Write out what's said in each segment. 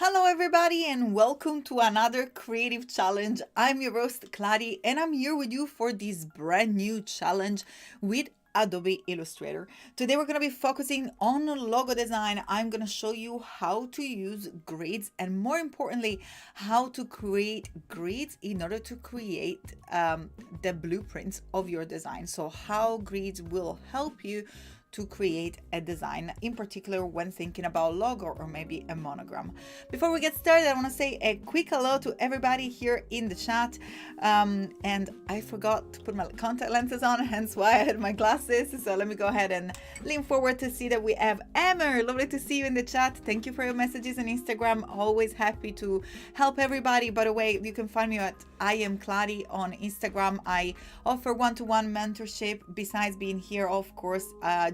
Hello, everybody, and welcome to another creative challenge. I'm your host, Kladi, and I'm here with you for this brand new challenge with Adobe Illustrator. Today, we're going to be focusing on logo design. I'm going to show you how to use grids and, more importantly, how to create grids in order to create the blueprints of your design. So, how grids will help you to create a design, in particular when thinking about logo or maybe a monogram. Before we get started, I want to say a quick hello to everybody here in the chat. And I forgot to put my contact lenses on, hence why I had my glasses. So let me go ahead and lean forward to see that we have Emmer. Lovely to see you in the chat. Thank you for your messages on Instagram. Always happy to help everybody. By the way, you can find me at I am Kladi on Instagram. I offer one-to-one mentorship besides being here, of course,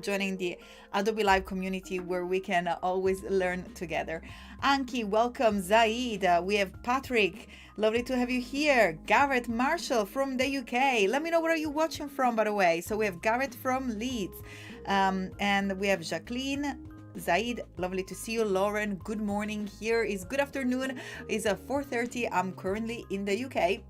joining the Adobe Live community where we can always learn together. Anki, welcome. Zaid, we have Patrick. Lovely to have you here. Garrett Marshall from the UK. Let me know where are you watching from, by the way. So we have Garrett from Leeds. And we have Jacqueline. Zaid, lovely to see you. Lauren, good morning. Here is good afternoon. It's 4:30. I'm currently in the UK.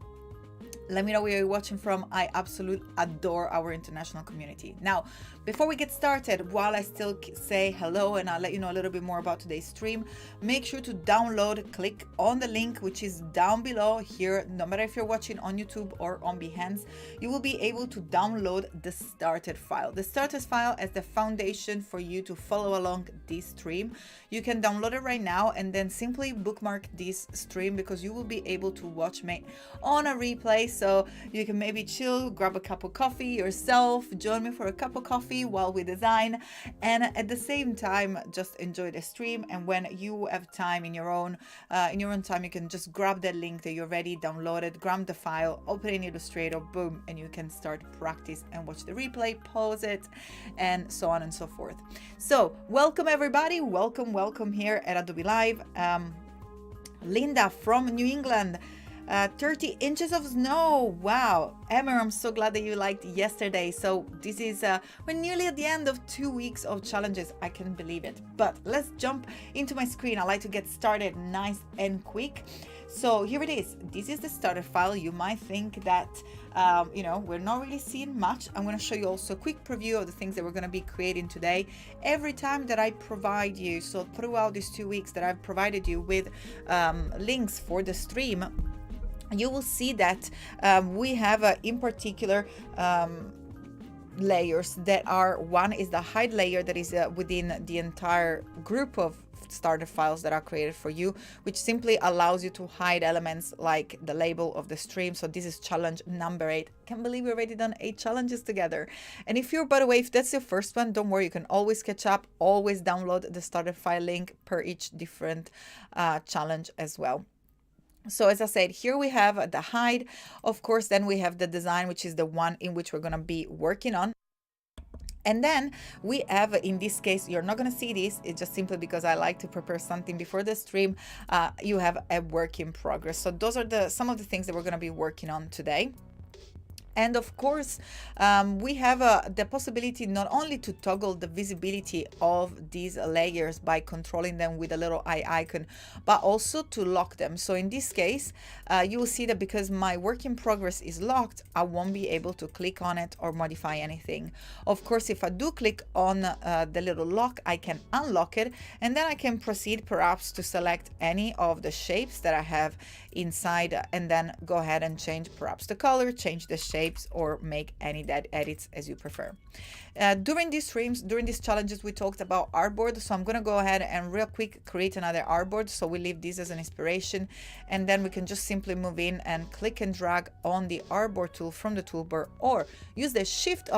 Let me know where you're watching from. I absolutely adore our international community. Now, before we get started, while I still say hello and I'll let you know a little bit more about today's stream, make sure to download, click on the link which is down below here. No matter if you're watching on YouTube or on Behance, you will be able to download the started file. The started file is the foundation for you to follow along this stream. You can download it right now and then simply bookmark this stream because you will be able to watch me on a replay. So you can maybe chill, grab a cup of coffee yourself, join me for a cup of coffee while we design, and at the same time just enjoy the stream. And when you have time in your own time, you can just grab that link that you already downloaded, grab the file, open in Illustrator, boom, and you can start practice and watch the replay, pause it, and so on and so forth. So welcome everybody, welcome here at Adobe Live. Linda from New England. 30 inches of snow. Wow. Emma, I'm so glad that you liked yesterday. So this is, we're nearly at the end of 2 weeks of challenges. I can't believe it. But let's jump into my screen. I like to get started nice and quick. So here it is. This is the starter file. You might think that, we're not really seeing much. I'm going to show you also a quick preview of the things that we're going to be creating today. Every time that I provide you, so throughout these 2 weeks that I've provided you with links for the stream, you will see that we have in particular layers that are, one is the hide layer that is within the entire group of starter files that are created for you, which simply allows you to hide elements like the label of the stream. So this is challenge number 8. Can't believe we've already done 8 challenges together. And if you're, by the way, if that's your first one, don't worry, you can always catch up, always download the starter file link per each different challenge as well. So as I said, here we have the hide. Of course, then we have the design, which is the one in which we're going to be working on. And then we have, in this case, you're not going to see this. It's just simply because I like to prepare something before the stream. You have a work in progress. So those are some of the things that we're going to be working on today. And of course, we have the possibility not only to toggle the visibility of these layers by controlling them with a little eye icon, but also to lock them. So in this case, you will see that because my work in progress is locked, I won't be able to click on it or modify anything. Of course, if I do click on the little lock, I can unlock it, and then I can proceed perhaps to select any of the shapes that I have inside and then go ahead and change perhaps the color, change the shapes, or make any edits as you prefer. During these streams, during these challenges, we talked about artboard. So I'm going to go ahead and real quick create another artboard. So we leave this as an inspiration, and then we can just simply move in and click and drag on the artboard tool from the toolbar, or use the shift.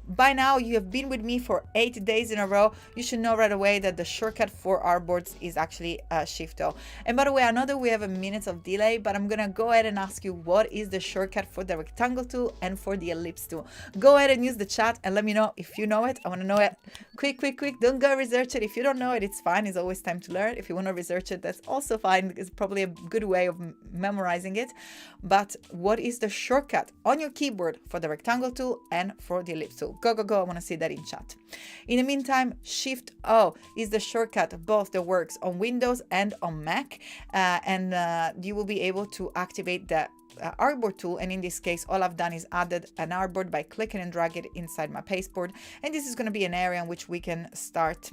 By now you have been with me for 8 days in a row. You should know right away that the shortcut for artboards is actually Shift O. And by the way, I know that we have a minute of delay, but I'm gonna go ahead and ask you what is the shortcut for the rectangle tool and for the ellipse tool. Go ahead and use the chat and let me know if you know it. I want to know it. Quick. Don't go research it. If you don't know it, it's fine. It's always time to learn. If you want to research it, that's also fine. It's probably a good way of memorizing it. But what is the shortcut on your keyboard for the rectangle tool and for the ellipse tool? go, go, go. I want to see that in chat. In the meantime, Shift O is the shortcut both that works on Windows and on Mac. You will be able to activate the artboard tool, and in this case all I've done is added an artboard by clicking and drag it inside my pasteboard, and this is going to be an area in which we can start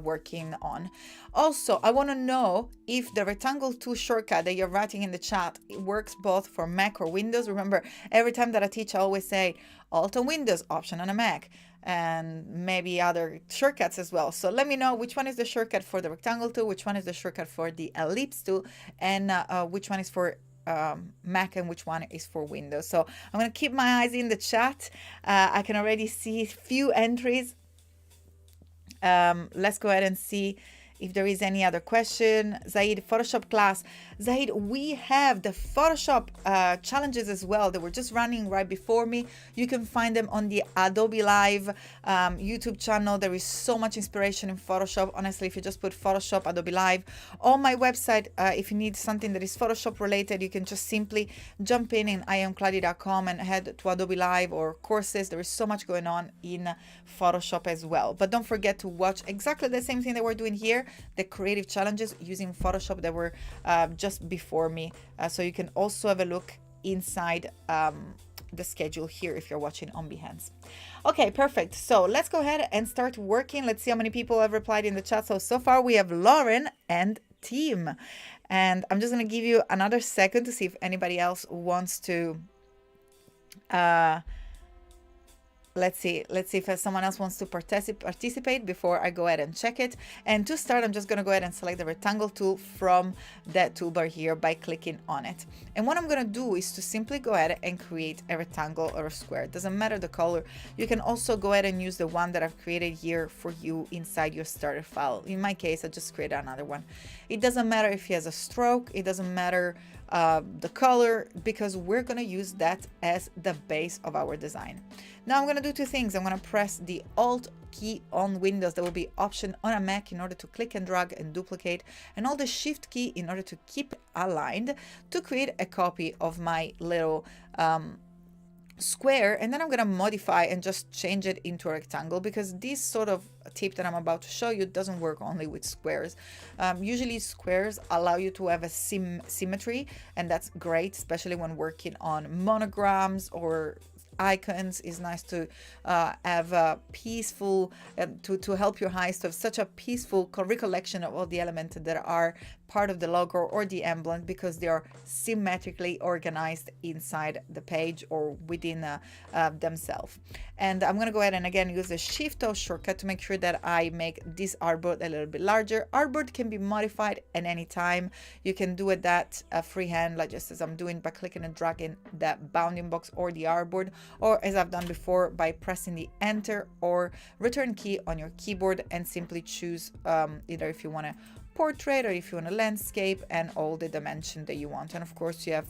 working on. Also, I want to know if the rectangle tool shortcut that you're writing in the chat, it works both for Mac or Windows. Remember, every time that I teach I always say Alt on Windows, Option on a Mac, and maybe other shortcuts as well. So let me know which one is the shortcut for the rectangle tool, which one is the shortcut for the ellipse tool, and which one is for Mac and which one is for Windows. So I'm going to keep my eyes in the chat. I can already see few entries. Let's go ahead and see if there is any other question. Zaid, Photoshop class. Zaid, we have the Photoshop challenges as well that were just running right before me. You can find them on the Adobe Live YouTube channel. There is so much inspiration in Photoshop. Honestly, if you just put Photoshop Adobe Live on my website, if you need something that is Photoshop related, you can just simply jump in iamkladi.com and head to Adobe Live or courses. There is so much going on in Photoshop as well. But don't forget to watch exactly the same thing that we're doing here, the creative challenges using Photoshop that were just before me. So you can also have a look inside the schedule here if you're watching on Behance. Okay, perfect. So let's go ahead and start working. Let's see how many people have replied in the chat. So far we have Lauren and Tim. And I'm just going to give you another second to see if anybody else wants to let's see if someone else wants to participate before I go ahead and check it. And to start, I'm just going to go ahead and select the rectangle tool from that toolbar here by clicking on it. And what I'm going to do is to simply go ahead and create a rectangle or a square. It doesn't matter the color. You can also go ahead and use the one that I've created here for you inside your starter file. In my case, I just created another one. It doesn't matter if he has a stroke. It doesn't matter the color, because we're going to use that as the base of our design. Now I'm going to do two things. I'm going to press the Alt key on Windows. There will be Option on a Mac in order to click and drag and duplicate, and all the Shift key in order to keep aligned to create a copy of my little square. And then I'm going to modify and just change it into a rectangle, because this sort of tip that I'm about to show you doesn't work only with squares. Usually squares allow you to have a symmetry, and that's great, especially when working on monograms or icons. Is nice to have a peaceful, to help your eyes to have such a peaceful recollection of all the elements that are part of the logo or the emblem, because they are symmetrically organized inside the page or within themselves. And I'm going to go ahead and again use the Shift O shortcut to make sure that I make this artboard a little bit larger. Artboard can be modified at any time. You can do it that freehand, like just as I'm doing, by clicking and dragging the bounding box or the artboard, or as I've done before by pressing the Enter or Return key on your keyboard and simply choose either if you want to portrait or if you want a landscape and all the dimension that you want. And of course you have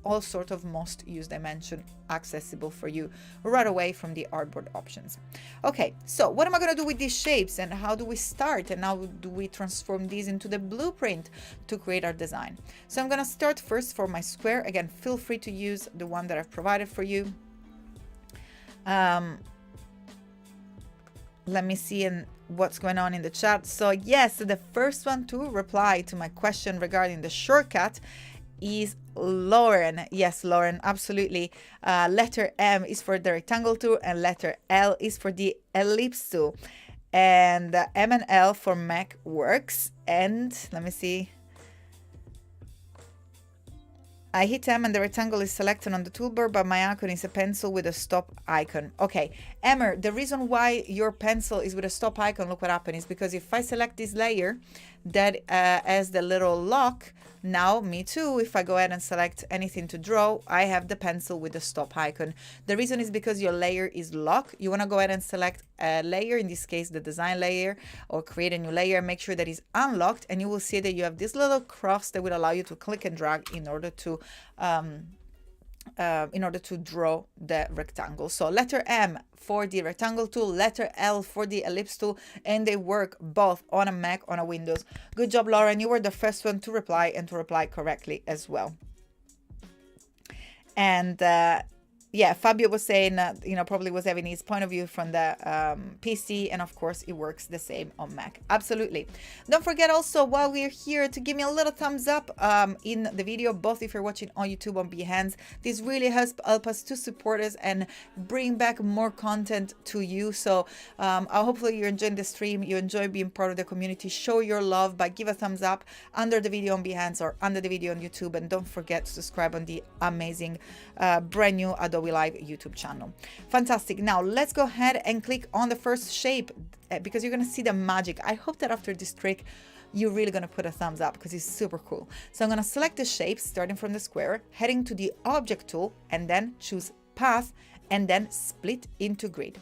all sort of most used dimension accessible for you right away from the artboard options. Okay, so what am I going to do with these shapes, and how do we start, and how do we transform these into the blueprint to create our design? So I'm going to start first for my square. Again, feel free to use the one that I've provided for you. Let me see what's going on in the chat. So yes, the first one to reply to my question regarding the shortcut is Lauren. Yes, Lauren, absolutely. Letter M is for the rectangle tool, and letter L is for the ellipse tool. And M and L for Mac works. And let me see. I hit M and the rectangle is selected on the toolbar, but my icon is a pencil with a stop icon. Okay, Emmer, the reason why your pencil is with a stop icon, look what happened, is because if I select this layer that has the little lock, now me too, if I go ahead and select anything to draw, I have the pencil with the stop icon. The reason is because your layer is locked. You want to go ahead and select a layer, in this case the design layer, or create a new layer, make sure that is unlocked, and you will see that you have this little cross that will allow you to click and drag in order to draw the rectangle. So letter M for the rectangle tool, letter L for the ellipse tool, and they work both on a Mac, on a Windows. Good job, Lauren. You were the first one to reply, and to reply correctly as well. And yeah, Fabio was saying, probably was having his point of view from the PC, and of course it works the same on Mac. Absolutely. Don't forget also, while we're here, to give me a little thumbs up in the video, both if you're watching on YouTube or on Behance. This really help us to support us and bring back more content to you. So hopefully you're enjoying the stream, you enjoy being part of the community. Show your love by give a thumbs up under the video on Behance or under the video on YouTube, and don't forget to subscribe on the amazing brand new Adobe Live YouTube channel. Fantastic. Now let's go ahead and click on the first shape because you're going to see the magic. I hope that after this trick you're really going to put a thumbs up because it's super cool. So I'm going to select the shape starting from the square, heading to the object tool, and then choose path, and then split into grid.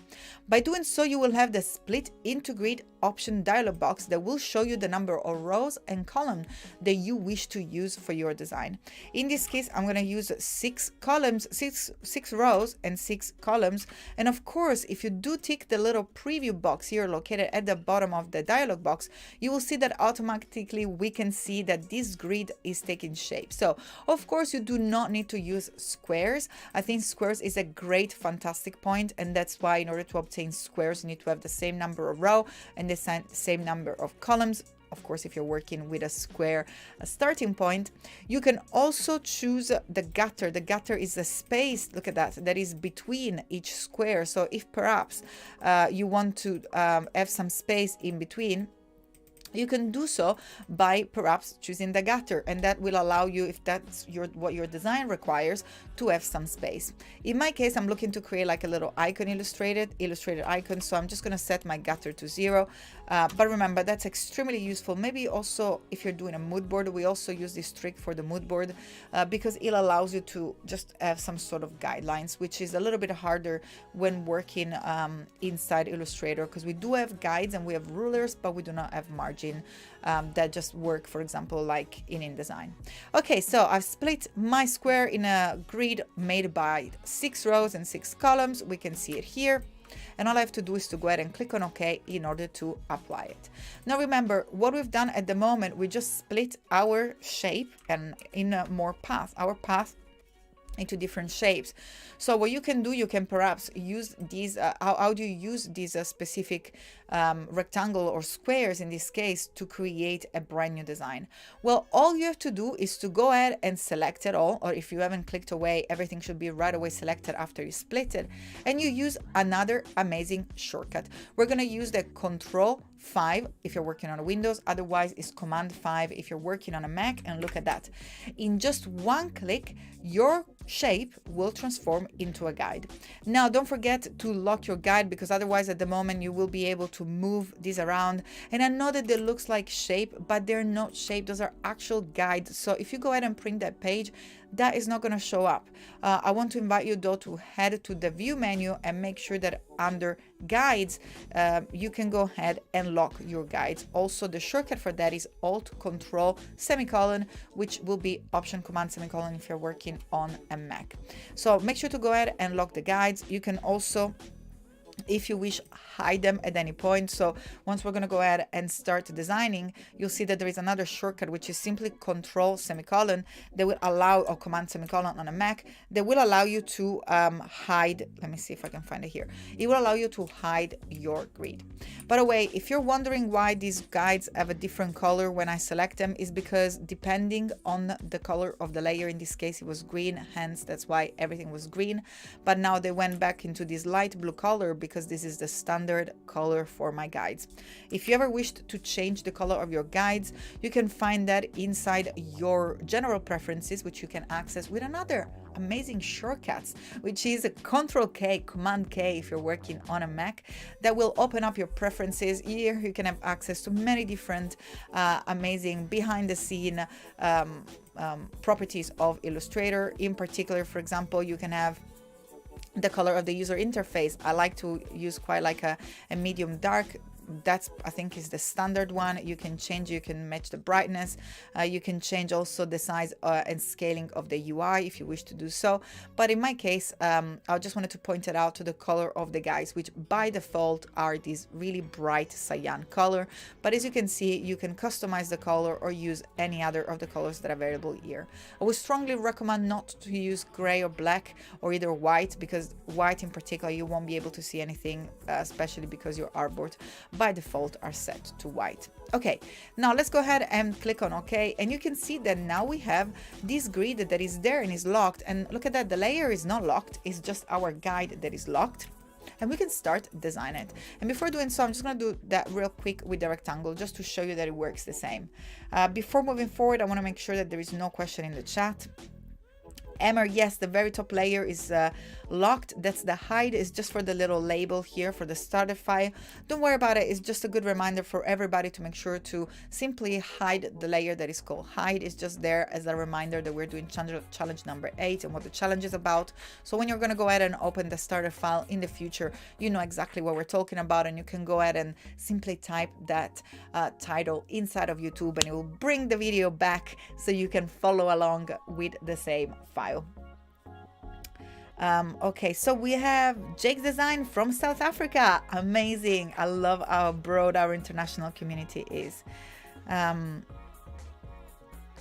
By doing so, you will have the split into grid option dialog box that will show you the number of rows and columns that you wish to use for your design. In this case, I'm going to use 6 columns, six rows and 6 columns. And of course, if you do tick the little preview box here located at the bottom of the dialog box, you will see that automatically we can see that this grid is taking shape. So of course, you do not need to use squares. I think squares is a great, fantastic point, and that's why in order to obtain squares, you need to have the same number of row and the same number of columns. Of course, if you're working with a square starting point, you can also choose the gutter. The gutter is the space, look at that is between each square. So if perhaps you want to have some space in between, you can do so by perhaps choosing the gutter, and that will allow you, if that's what your design requires, to have some space. In my case, I'm looking to create like a little icon illustrated icon, so I'm just going to set my gutter to 0. But remember, that's extremely useful. Maybe also if you're doing a mood board, we also use this trick for the mood board because it allows you to just have some sort of guidelines, which is a little bit harder when working inside Illustrator, because we do have guides and we have rulers, but we do not have margin that just work, for example, like in InDesign. Okay, so I've split my square in a grid made by 6 rows and 6 columns. We can see it here. And all I have to do is to go ahead and click on OK in order to apply it. Now remember, what we've done at the moment, we just split our shape and in more path, our path into different shapes. So what you can do, you can perhaps use these, how do you use these specific rectangle or squares in this case to create a brand new design? Well, all you have to do is to go ahead and select it all, or if you haven't clicked away, everything should be right away selected after you split it, and you use another amazing shortcut. We're going to use the Control 5 if you're working on a Windows, otherwise it's Command 5 if you're working on a Mac, and look at that. In just one click, your shape will transform into a guide. Now don't forget to lock your guide, because otherwise at the moment you will be able to move these around, and I know that they looks like shape, but they're not shape, those are actual guides. So if you go ahead and print that page, that is not going to show up. I want to invite you though to head to the view menu and make sure that under guides you can go ahead and lock your guides. Also, the shortcut for that is Alt Control semicolon, which will be Option Command semicolon if you're working on a Mac. So make sure to go ahead and lock the guides. You can also, if you wish, hide them at any point. So once we're going to go ahead and start designing, you'll see that there is another shortcut, which is simply Control semicolon that will allow, or Command semicolon on a Mac, that will allow you to hide. Let me see if I can find it here. It will allow you to hide your grid. By the way, if you're wondering why these guides have a different color when I select them, is because depending on the color of the layer, in this case it was green, hence that's why everything was green, but now they went back into this light blue color because this is the standard color for my guides. If you ever wished to change the color of your guides, you can find that inside your general preferences, which you can access with another amazing shortcuts, which is a Control K, Command K if you're working on a Mac, that will open up your preferences. Here you can have access to many different amazing behind the scene properties of Illustrator. In particular, for example, you can have the color of the user interface. I like to use quite like a medium dark that's, I think, is the standard one. You can change, you can match the brightness, you can change also the size and scaling of the UI if you wish to do so. But in my case, I just wanted to point it out to the color of the guides, which by default are these really bright cyan color. But as you can see, you can customize the color or use any other of the colors that are available here. I would strongly recommend not to use gray or black or either white, because white in particular you won't be able to see anything, especially because your artboard by default are set to white. Okay, now let's go ahead and click on OK, and you can see that now we have this grid that is there and is locked. And look at that, the layer is not locked, it's just our guide that is locked, and we can start design it. And before doing so, I'm just going to do that real quick with the rectangle just to show you that it works the same. Before moving forward, I want to make sure that there is no question in the chat. Emmer, yes, the very top layer is locked. That's the hide, is just for the little label here for the starter file. Don't worry about it. It's just a good reminder for everybody to make sure to simply hide the layer that is called hide. It's just there as a reminder that we're doing challenge number 8 and what the challenge is about. So when you're going to go ahead and open the starter file in the future, you know exactly what we're talking about, and you can go ahead and simply type that title inside of YouTube, and it will bring the video back so you can follow along with the same file. Okay, so we have Jake's Design from South Africa. Amazing. I love how broad our international community is.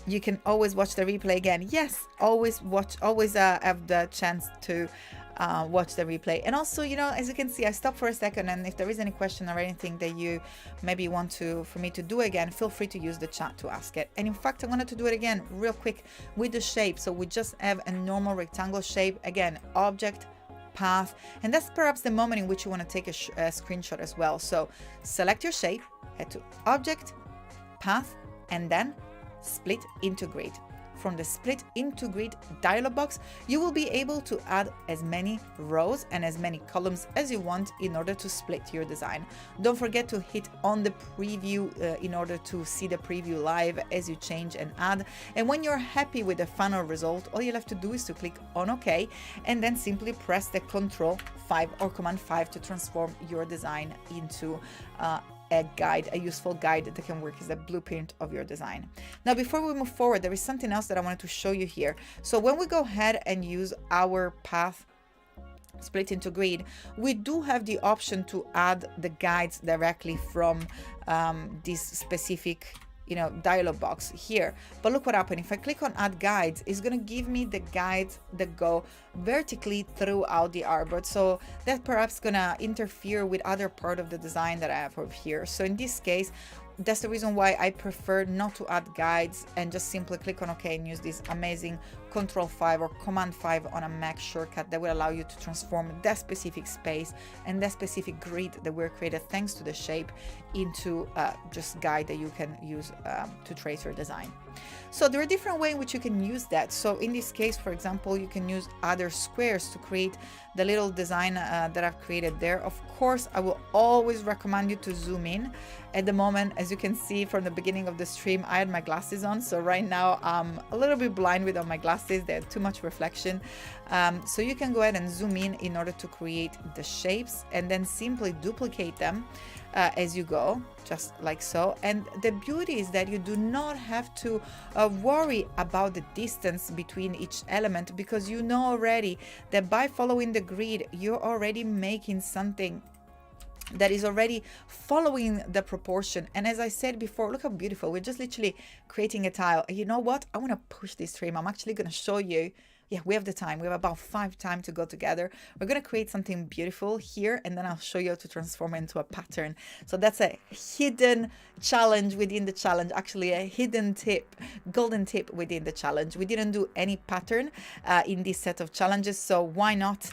You can always watch the replay again. Yes, always watch, always have the chance to watch the replay. And also, you know, as you can see, I stopped for a second, and if there is any question or anything that you maybe want for me to do again, feel free to use the chat to ask it. And in fact, I wanted to do it again real quick with the shape. So we just have a normal rectangle shape, again, object, path, and that's perhaps the moment in which you want to take a screenshot as well. So select your shape, head to object, path, and then split into grid. From the split into grid dialog box, you will be able to add as many rows and as many columns as you want in order to split your design. Don't forget to hit on the preview in order to see the preview live as you change and add. And when you're happy with the final result, all you'll have to do is to click on OK, and then simply press the Ctrl 5 or Command 5 to transform your design into a guide, a useful guide that can work as a blueprint of your design. Now, before we move forward, there is something else that I wanted to show you here. So when we go ahead and use our path split into grid, we do have the option to add the guides directly from this specific dialog box here. But look what happened. If I click on add guides, it's going to give me the guides that go vertically throughout the artboard, so that perhaps going to interfere with other part of the design that I have over here. So in this case, that's the reason why I prefer not to add guides and just simply click on OK and use this amazing Ctrl 5 or Command 5 on a Mac shortcut that will allow you to transform that specific space and that specific grid that were created thanks to the shape into just guide that you can use to trace your design. So there are different ways in which you can use that. So in this case, for example, you can use other squares to create the little design that I've created there. Of course, I will always recommend you to zoom in. At the moment, as you can see from the beginning of the stream, I had my glasses on. So right now I'm a little bit blind without my glasses. They have too much reflection. So you can go ahead and zoom in order to create the shapes and then simply duplicate them as you go, just like so. And the beauty is that you do not have to worry about the distance between each element, because you know already that by following the grid, you're already making something that is already following the proportion. And as I said before, look how beautiful. We're just literally creating a tile. You know what? I want to push this stream. I'm actually going to show you. Yeah, we have the time. We have about 5 time to go together. We're going to create something beautiful here, and then I'll show you how to transform it into a pattern. So that's a hidden challenge within the challenge, actually a hidden tip, golden tip within the challenge. We didn't do any pattern in this set of challenges, so why not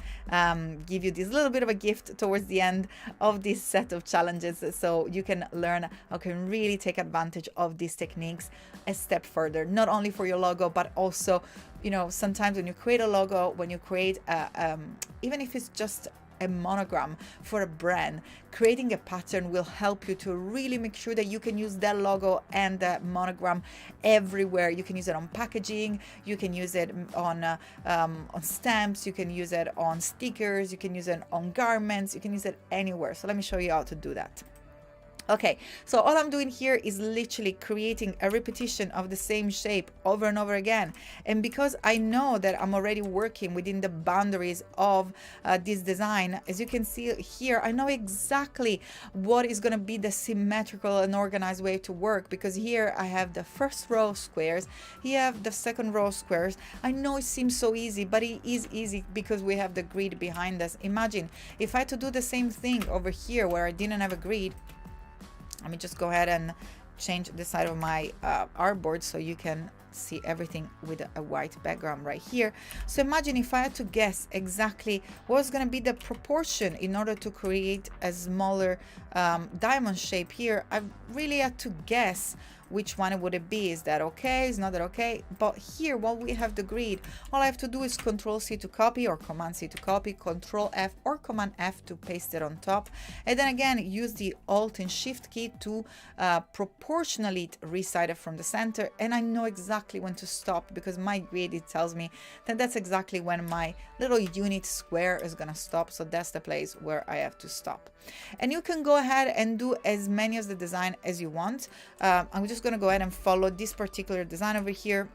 give you this little bit of a gift towards the end of this set of challenges, so you can learn how you can really take advantage of these techniques a step further, not only for your logo, but also, you know, sometimes when you create a logo, when you create even if it's just a monogram for a brand, creating a pattern will help you to really make sure that you can use that logo and that monogram everywhere. You can use it on packaging, you can use it on stamps, you can use it on stickers, you can use it on garments, you can use it anywhere. So let me show you how to do that. Okay, so all I'm doing here is literally creating a repetition of the same shape over and over again. And because I know that I'm already working within the boundaries of this design, as you can see here, I know exactly what is going to be the symmetrical and organized way to work, because here I have the first row squares, here I have the second row squares. I know it seems so easy, but it is easy because we have the grid behind us. Imagine if I had to do the same thing over here where I didn't have a grid. Let me just go ahead and change the side of my artboard so you can see everything with a white background right here. So imagine if I had to guess exactly what's going to be the proportion in order to create a smaller diamond shape here. I really had to guess which one would it be. Is that okay? Is not that okay? But here, while we have the grid, all I have to do is Control C to copy, or Command C to copy, Control F or Command F to paste it on top, and then again use the Alt and Shift key to proportionally resize it from the center. And I know exactly when to stop, because my grid, it tells me that that's exactly when my little unit square is gonna stop. So that's the place where I have to stop. And you can go ahead and do as many of the design as you want. I'm just going to go ahead and follow this particular design over here.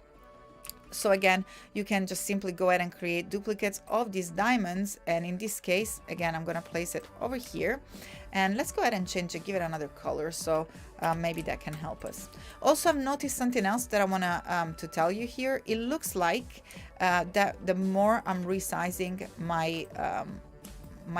So again, you can just simply go ahead and create duplicates of these diamonds. And in this case, again, I'm going to place it over here. And let's go ahead and change it, give it another color. So maybe that can help us. Also, I've noticed something else that I want to tell you here. It looks like that the more I'm resizing my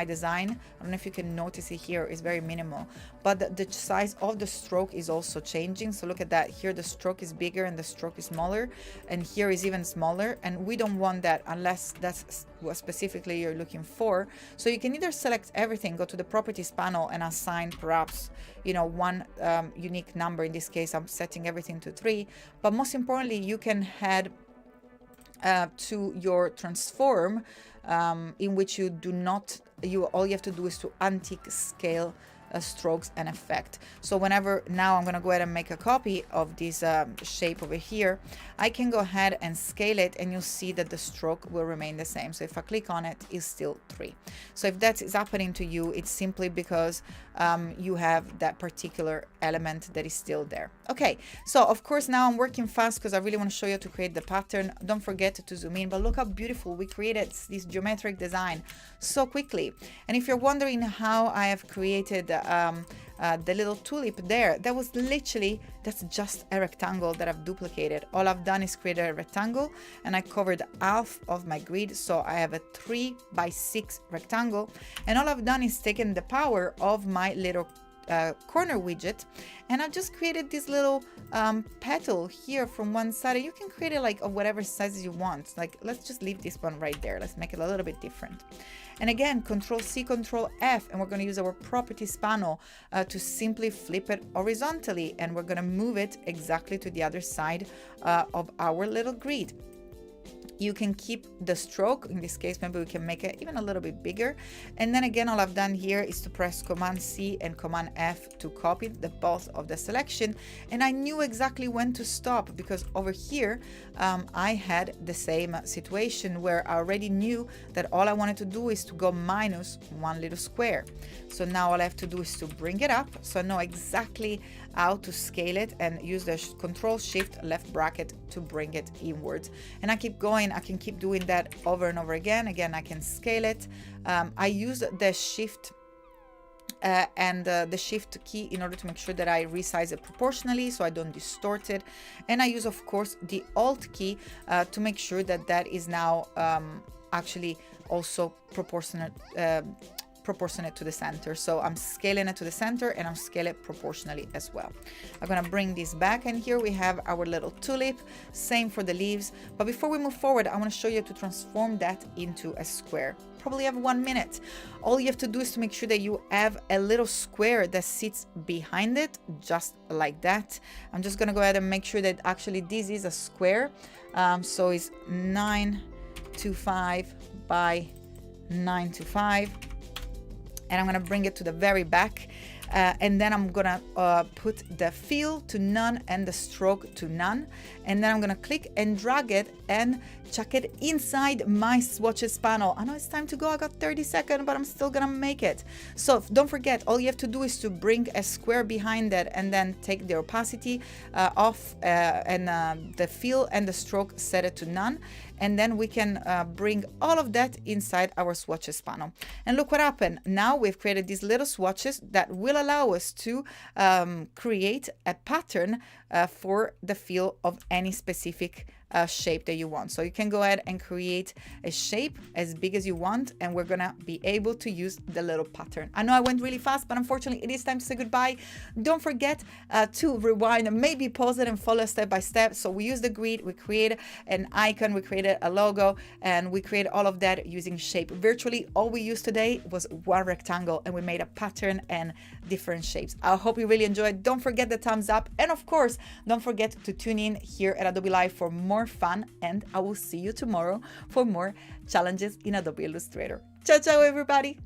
design, I don't know if you can notice it here, is very minimal, but the size of the stroke is also changing. So look at that here, the stroke is bigger and the stroke is smaller, and here is even smaller, and we don't want that unless that's what specifically you're looking for. So you can either select everything, go to the properties panel and assign perhaps, you know, one unique number. In this case, I'm setting everything to 3, but most importantly, you can add to your transform, in which you do not, all you have to do is to antique scale strokes and effect. So whenever, now I'm going to go ahead and make a copy of this shape over here, I can go ahead and scale it, and you'll see that the stroke will remain the same. So if I click on it, it's still 3. So if that is happening to you, it's simply because you have that particular element that is still there. Okay, so of course now I'm working fast because I really want to show you how to create the pattern. Don't forget to zoom in, but look how beautiful we created this geometric design so quickly. And if you're wondering how I have created the little tulip there, that was literally, that's just a rectangle that I've duplicated. All I've done is create a rectangle, and I covered half of my grid, so I have a 3 by 6 rectangle, and all I've done is taken the power of my little corner widget, and I've just created this little petal here from one side. You can create it like of whatever sizes you want. Like, let's just leave this one right there. Let's make it a little bit different. And again, Control C, Control F, and we're going to use our properties panel to simply flip it horizontally, and we're going to move it exactly to the other side of our little grid. You can keep the stroke. In this case, maybe we can make it even a little bit bigger. And then again, all I've done here is to press Command C and Command F to copy the both of the selection. And I knew exactly when to stop, because over here, I had the same situation where I already knew that all I wanted to do is to go minus one little square. So now all I have to do is to bring it up. So I know exactly how to scale it, and use the Control Shift left bracket to bring it inwards. And I keep going. I can keep doing that over and over again. Again, I can scale it. I use the Shift and the Shift key in order to make sure that I resize it proportionally so I don't distort it. And I use, of course, the Alt key to make sure that that is now actually also proportionate to the center. So I'm scaling it to the center, and I'm scaling it proportionally as well. I'm gonna bring this back, and here we have our little tulip. Same for the leaves. But before we move forward, I want to show you to transform that into a square. Probably have 1 minute. All you have to do is to make sure that you have a little square that sits behind it, just like that. I'm just gonna go ahead and make sure that actually this is a square. So it's 925 by 925. And I'm going to bring it to the very back. and then I'm gonna put the fill to none and the stroke to none, and then I'm gonna click and drag it and chuck it inside my swatches panel. I know it's time to go, I got 30 seconds, but I'm still gonna make it. So don't forget, all you have to do is to bring a square behind it and then take the opacity off, and the fill and the stroke, set it to none, and then we can bring all of that inside our swatches panel. And look what happened. Now we've created these little swatches that will allow us to create a pattern for the fill of any specific shape that you want. So you can go ahead and create a shape as big as you want, and we're gonna be able to use the little pattern. I know I went really fast, but unfortunately it is time to say goodbye. Don't forget to rewind, maybe pause it and follow step by step. So we use the grid, we create an icon, we created a logo, and we create all of that using shape. Virtually all we used today was one rectangle, and we made a pattern and different shapes. I hope you really enjoyed. Don't forget the thumbs up, and of course don't forget to tune in here at Adobe Live for more fun, and I will see you tomorrow for more challenges in Adobe Illustrator. Ciao ciao everybody.